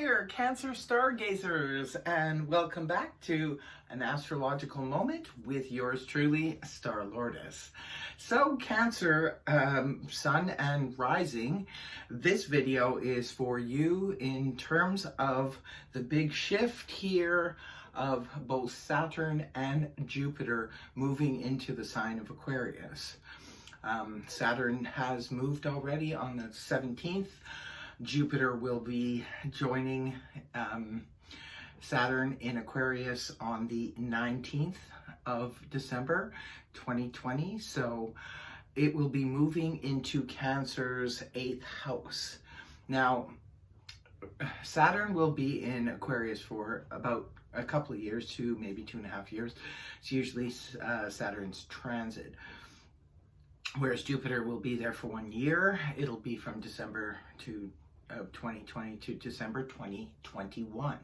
there, Cancer stargazers, and welcome back to an astrological moment with yours truly, Star Lourdes. So, Cancer, Sun and Rising, this video is for you in terms of the big shift here of both Saturn and Jupiter moving into the sign of Aquarius. Saturn has moved already on the 17th. Jupiter will be joining Saturn in Aquarius on the 19th of December 2020. So it will be moving into Cancer's 8th house. Now, Saturn will be in Aquarius for about a couple of years, maybe 2.5 years. It's usually Saturn's transit. Whereas Jupiter will be there for 1 year. It'll be from December of 2020 to December 2021.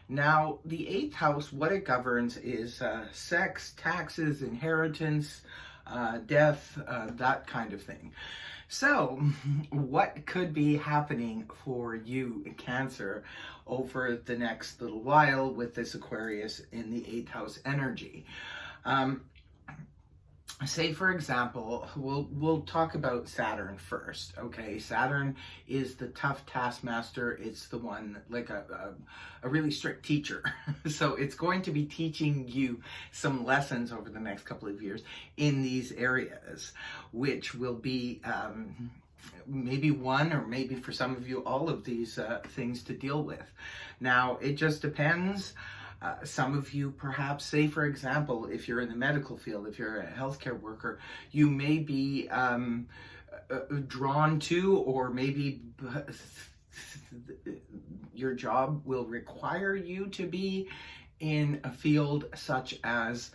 Now, the 8th house, what it governs is sex, taxes, inheritance, death, that kind of thing. So, what could be happening for you, Cancer, over the next little while with this Aquarius in the 8th house energy? Say, for example, we'll talk about Saturn first, okay? Saturn is the tough taskmaster. It's the one, like a really strict teacher. So it's going to be teaching you some lessons over the next couple of years in these areas, which will be maybe one, or maybe for some of you, all of these things to deal with. Now, it just depends. Some of you perhaps, say for example, if you're in the medical field, if you're a healthcare worker, you may be drawn to, or maybe your job will require you to be in a field such as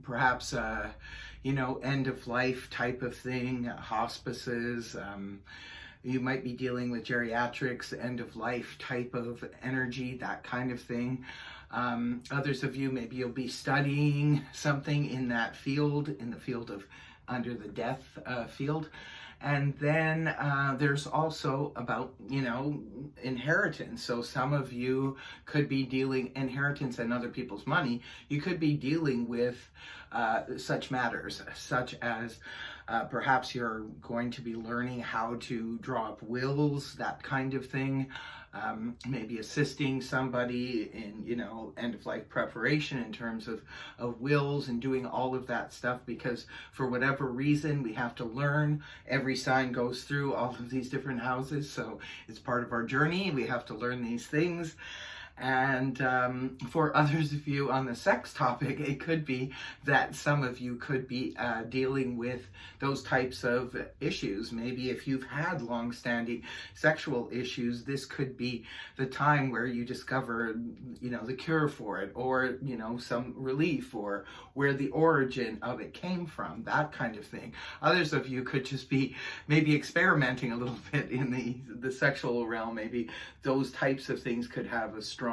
perhaps, end of life type of thing, hospices. You might be dealing with geriatrics, end of life type of energy, that kind of thing. Others of you, maybe you'll be studying something in that field, in the field of under the death field. And then there's also about, inheritance. So some of you could be dealing inheritance and other people's money. You could be dealing with such matters, such as perhaps you're going to be learning how to draw up wills, that kind of thing. Maybe assisting somebody in, end-of-life preparation in terms of wills and doing all of that stuff, because for whatever reason, we have to learn. Every sign goes through all of these different houses, so it's part of our journey. We have to learn these things. And for others of you on the sex topic, it could be that some of you could be dealing with those types of issues. Maybe if you've had long-standing sexual issues, this could be the time where you discover, the cure for it, or, some relief, or where the origin of it came from, that kind of thing. Others of you could just be maybe experimenting a little bit in the sexual realm. Maybe those types of things could have a strong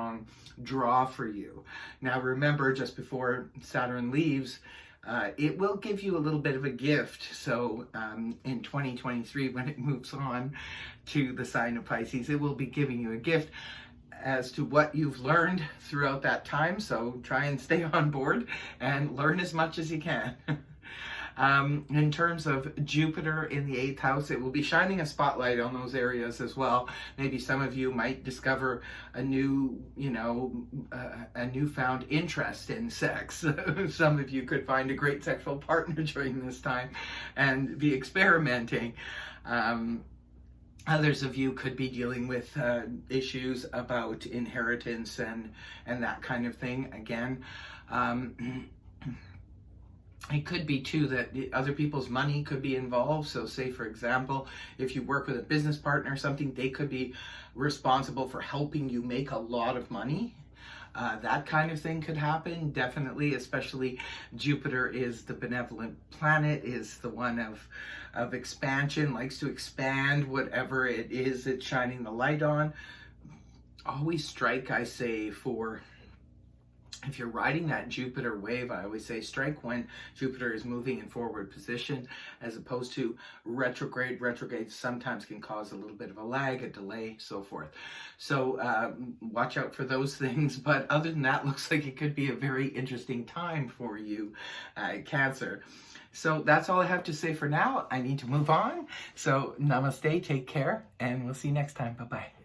draw for you. Now remember, just before Saturn leaves, it will give you a little bit of a gift. So in 2023, when it moves on to the sign of Pisces, it will be giving you a gift as to what you've learned throughout that time. So try and stay on board and learn as much as you can. In terms of Jupiter in the 8th house, it will be shining a spotlight on those areas as well. Maybe some of you might discover a new, a newfound interest in sex. Some of you could find a great sexual partner during this time and be experimenting. Others of you could be dealing with issues about inheritance and that kind of thing. Again, it could be too that other people's money could be involved. So say, for example, if you work with a business partner or something, they could be responsible for helping you make a lot of money. That kind of thing could happen, definitely, especially Jupiter is the benevolent planet, is the one of expansion, likes to expand whatever it is it's shining the light on. Always strike, I say, for if you're riding that Jupiter wave, I always say strike when Jupiter is moving in forward position as opposed to retrograde. Retrograde sometimes can cause a little bit of a lag, a delay, so forth. So watch out for those things. But other than that, looks like it could be a very interesting time for you, Cancer. So that's all I have to say for now. I need to move on. So namaste, take care, and we'll see you next time. Bye-bye.